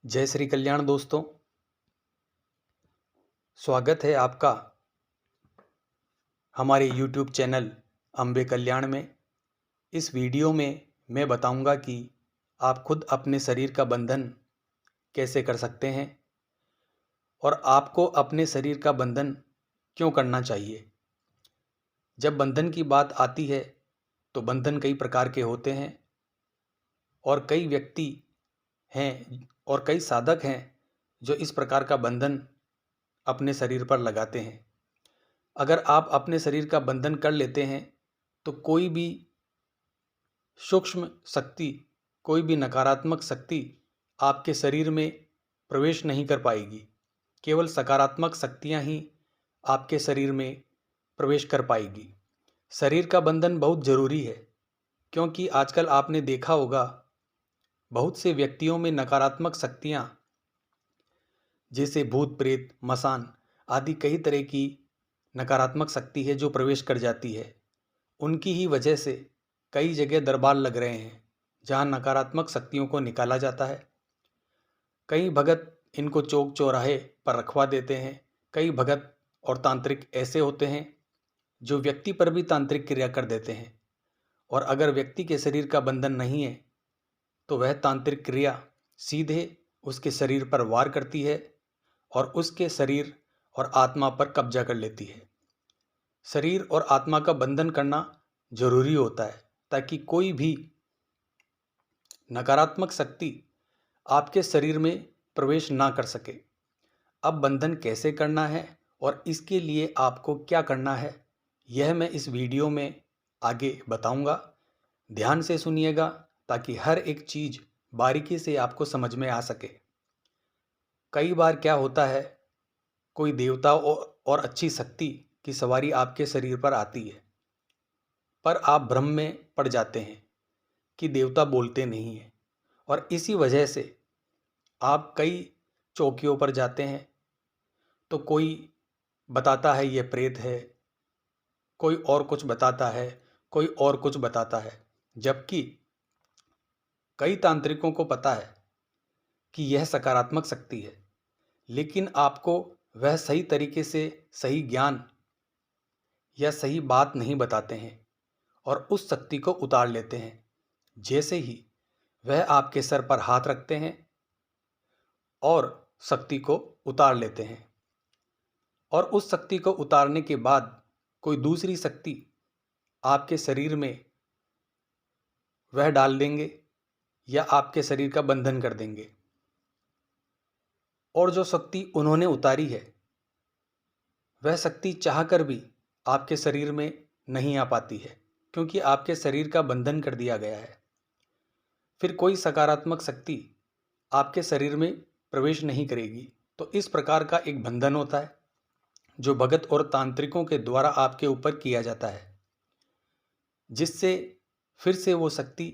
जय श्री कल्याण दोस्तों। स्वागत है आपका हमारे YouTube चैनल अम्बे कल्याण में। इस वीडियो में मैं बताऊंगा कि आप खुद अपने शरीर का बंधन कैसे कर सकते हैं और आपको अपने शरीर का बंधन क्यों करना चाहिए। जब बंधन की बात आती है तो बंधन कई प्रकार के होते हैं और कई व्यक्ति हैं और कई साधक हैं जो इस प्रकार का बंधन अपने शरीर पर लगाते हैं। अगर आप अपने शरीर का बंधन कर लेते हैं तो कोई भी सूक्ष्म शक्ति, कोई भी नकारात्मक शक्ति आपके शरीर में प्रवेश नहीं कर पाएगी। केवल सकारात्मक शक्तियां ही आपके शरीर में प्रवेश कर पाएगी। शरीर का बंधन बहुत ज़रूरी है क्योंकि आजकल आपने देखा होगा बहुत से व्यक्तियों में नकारात्मक शक्तियां जैसे भूत प्रेत मसान आदि कई तरह की नकारात्मक शक्ति है जो प्रवेश कर जाती है। उनकी ही वजह से कई जगह दरबार लग रहे हैं जहां नकारात्मक शक्तियों को निकाला जाता है। कई भगत इनको चौक चौराहे पर रखवा देते हैं। कई भगत और तांत्रिक ऐसे होते हैं जो व्यक्ति पर भी तांत्रिक क्रिया कर देते हैं और अगर व्यक्ति के शरीर का बंधन नहीं है तो वह तांत्रिक क्रिया सीधे उसके शरीर पर वार करती है और उसके शरीर और आत्मा पर कब्जा कर लेती है। शरीर और आत्मा का बंधन करना जरूरी होता है ताकि कोई भी नकारात्मक शक्ति आपके शरीर में प्रवेश ना कर सके। अब बंधन कैसे करना है और इसके लिए आपको क्या करना है यह मैं इस वीडियो में आगे बताऊंगा। ध्यान से सुनिएगा ताकि हर एक चीज़ बारीकी से आपको समझ में आ सके। कई बार क्या होता है, कोई देवता और अच्छी शक्ति की सवारी आपके शरीर पर आती है पर आप भ्रम में पड़ जाते हैं कि देवता बोलते नहीं हैं और इसी वजह से आप कई चौकियों पर जाते हैं तो कोई बताता है ये प्रेत है, कोई और कुछ बताता है, कोई और कुछ बताता है, जबकि कई तांत्रिकों को पता है कि यह सकारात्मक शक्ति है, लेकिन आपको वह सही तरीके से सही ज्ञान या सही बात नहीं बताते हैं और उस शक्ति को उतार लेते हैं। जैसे ही वह आपके सर पर हाथ रखते हैं और शक्ति को उतार लेते हैं और उस शक्ति को उतारने के बाद कोई दूसरी शक्ति आपके शरीर में वह डाल देंगे या आपके शरीर का बंधन कर देंगे और जो शक्ति उन्होंने उतारी है वह शक्ति चाहकर भी आपके शरीर में नहीं आ पाती है क्योंकि आपके शरीर का बंधन कर दिया गया है। फिर कोई सकारात्मक शक्ति आपके शरीर में प्रवेश नहीं करेगी। तो इस प्रकार का एक बंधन होता है जो भगत और तांत्रिकों के द्वारा आपके ऊपर किया जाता है, जिससे फिर से वो शक्ति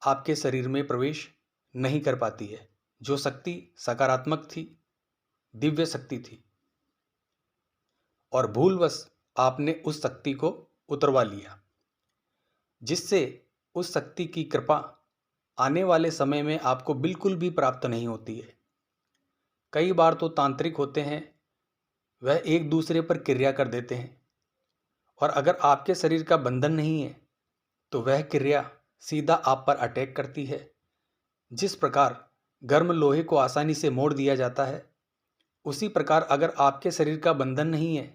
आपके शरीर में प्रवेश नहीं कर पाती है। जो शक्ति सकारात्मक थी, दिव्य शक्ति थी और भूलवश आपने उस शक्ति को उतरवा लिया, जिससे उस शक्ति की कृपा आने वाले समय में आपको बिल्कुल भी प्राप्त नहीं होती है। कई बार तो तांत्रिक होते हैं, वह एक दूसरे पर क्रिया कर देते हैं और अगर आपके शरीर का बंधन नहीं है तो वह क्रिया सीधा आप पर अटैक करती है। जिस प्रकार गर्म लोहे को आसानी से मोड़ दिया जाता है, उसी प्रकार अगर आपके शरीर का बंधन नहीं है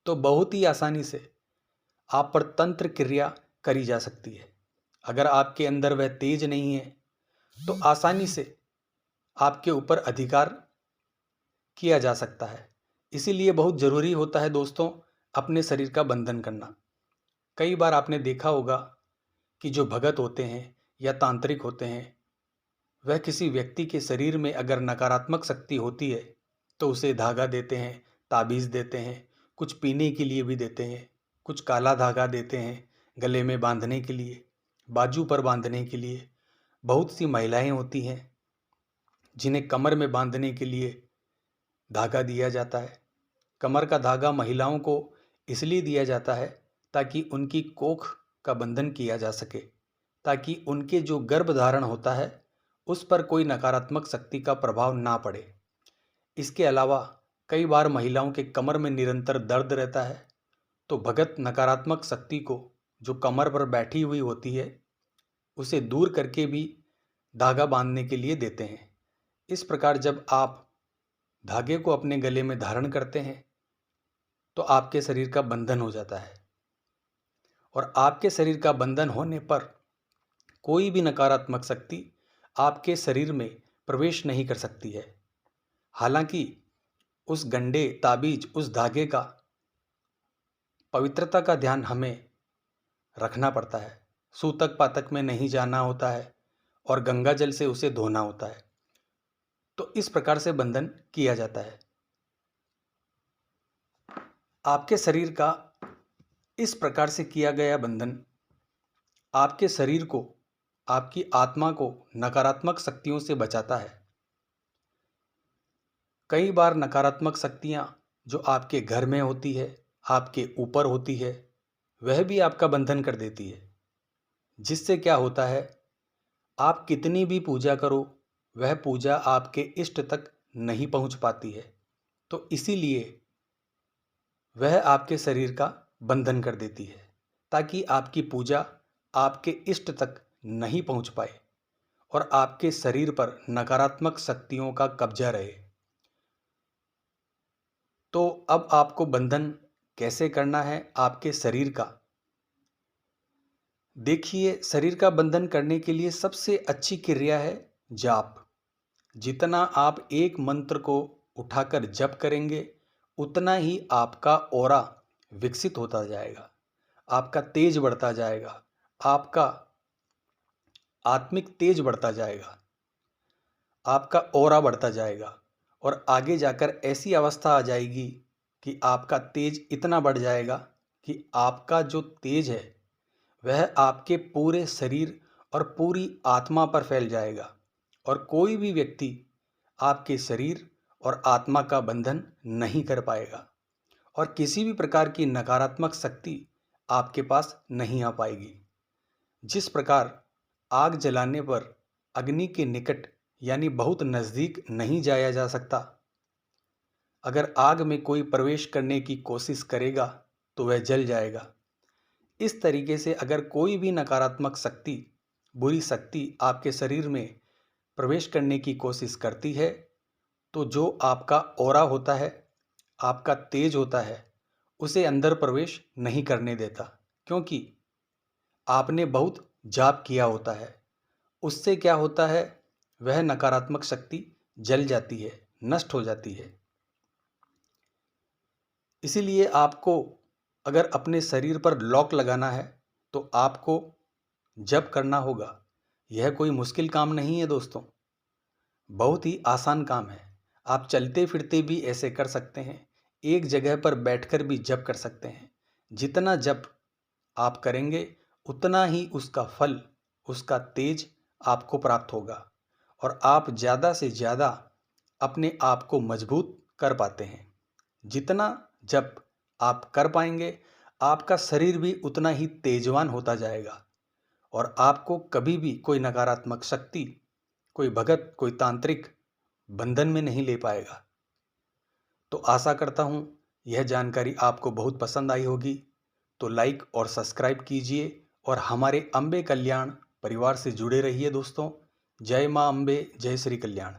तो बहुत ही आसानी से आप पर तंत्र क्रिया करी जा सकती है। अगर आपके अंदर वह तेज नहीं है तो आसानी से आपके ऊपर अधिकार किया जा सकता है। इसीलिए बहुत ज़रूरी होता है दोस्तों अपने शरीर का बंधन करना। कई बार आपने देखा होगा कि जो भगत होते हैं या तांत्रिक होते हैं, वह किसी व्यक्ति के शरीर में अगर नकारात्मक शक्ति होती है तो उसे धागा देते हैं, ताबीज़ देते हैं, कुछ पीने के लिए भी देते हैं, कुछ काला धागा देते हैं गले में बांधने के लिए, बाजू पर बांधने के लिए। बहुत सी महिलाएं होती हैं जिन्हें कमर में बांधने के लिए धागा दिया जाता है। कमर का धागा महिलाओं को इसलिए दिया जाता है ताकि उनकी कोख का बंधन किया जा सके, ताकि उनके जो गर्भ धारण होता है उस पर कोई नकारात्मक शक्ति का प्रभाव ना पड़े। इसके अलावा कई बार महिलाओं के कमर में निरंतर दर्द रहता है, तो भगत नकारात्मक शक्ति को जो कमर पर बैठी हुई होती है उसे दूर करके भी धागा बांधने के लिए देते हैं। इस प्रकार जब आप धागे को अपने गले में धारण करते हैं तो आपके शरीर का बंधन हो जाता है, और आपके शरीर का बंधन होने पर कोई भी नकारात्मक शक्ति आपके शरीर में प्रवेश नहीं कर सकती है। हालांकि उस गंडे ताबीज उस धागे का पवित्रता का ध्यान हमें रखना पड़ता है। सूतक पातक में नहीं जाना होता है और गंगा जल से उसे धोना होता है। तो इस प्रकार से बंधन किया जाता है। आपके शरीर का इस प्रकार से किया गया बंधन आपके शरीर को, आपकी आत्मा को नकारात्मक शक्तियों से बचाता है। कई बार नकारात्मक शक्तियां जो आपके घर में होती है, आपके ऊपर होती है, वह भी आपका बंधन कर देती है। जिससे क्या होता है, आप कितनी भी पूजा करो वह पूजा आपके इष्ट तक नहीं पहुंच पाती है। तो इसीलिए वह आपके शरीर का बंधन कर देती है, ताकि आपकी पूजा आपके इष्ट तक नहीं पहुंच पाए और आपके शरीर पर नकारात्मक शक्तियों का कब्जा रहे। तो अब आपको बंधन कैसे करना है आपके शरीर का? देखिए, शरीर का बंधन करने के लिए सबसे अच्छी क्रिया है जाप। जितना आप एक मंत्र को उठाकर जप करेंगे उतना ही आपका ऑरा विकसित होता जाएगा, आपका तेज बढ़ता जाएगा, आपका आत्मिक तेज बढ़ता जाएगा, आपका ऑरा बढ़ता जाएगा और आगे जाकर ऐसी अवस्था आ जाएगी कि आपका तेज इतना बढ़ जाएगा कि आपका जो तेज है वह आपके पूरे शरीर और पूरी आत्मा पर फैल जाएगा और कोई भी व्यक्ति आपके शरीर और आत्मा का बंधन नहीं कर पाएगा और किसी भी प्रकार की नकारात्मक शक्ति आपके पास नहीं आ पाएगी। जिस प्रकार आग जलाने पर अग्नि के निकट यानी बहुत नज़दीक नहीं जाया जा सकता, अगर आग में कोई प्रवेश करने की कोशिश करेगा तो वह जल जाएगा। इस तरीके से अगर कोई भी नकारात्मक शक्ति, बुरी शक्ति आपके शरीर में प्रवेश करने की कोशिश करती है तो जो आपका ऑरा होता है, आपका तेज होता है, उसे अंदर प्रवेश नहीं करने देता, क्योंकि आपने बहुत जाप किया होता है। उससे क्या होता है, वह नकारात्मक शक्ति जल जाती है, नष्ट हो जाती है। इसीलिए आपको अगर अपने शरीर पर लॉक लगाना है तो आपको जप करना होगा। यह कोई मुश्किल काम नहीं है दोस्तों, बहुत ही आसान काम है। आप चलते फिरते भी ऐसे कर सकते हैं, एक जगह पर बैठकर भी जप कर सकते हैं। जितना जप आप करेंगे उतना ही उसका फल, उसका तेज आपको प्राप्त होगा और आप ज़्यादा से ज़्यादा अपने आप को मजबूत कर पाते हैं। जितना जप आप कर पाएंगे आपका शरीर भी उतना ही तेजवान होता जाएगा और आपको कभी भी कोई नकारात्मक शक्ति, कोई भगत, कोई तांत्रिक बंधन में नहीं ले पाएगा। तो आशा करता हूँ यह जानकारी आपको बहुत पसंद आई होगी। तो लाइक और सब्सक्राइब कीजिए और हमारे अम्बे कल्याण परिवार से जुड़े रहिए दोस्तों। जय माँ अम्बे, जय श्री कल्याण।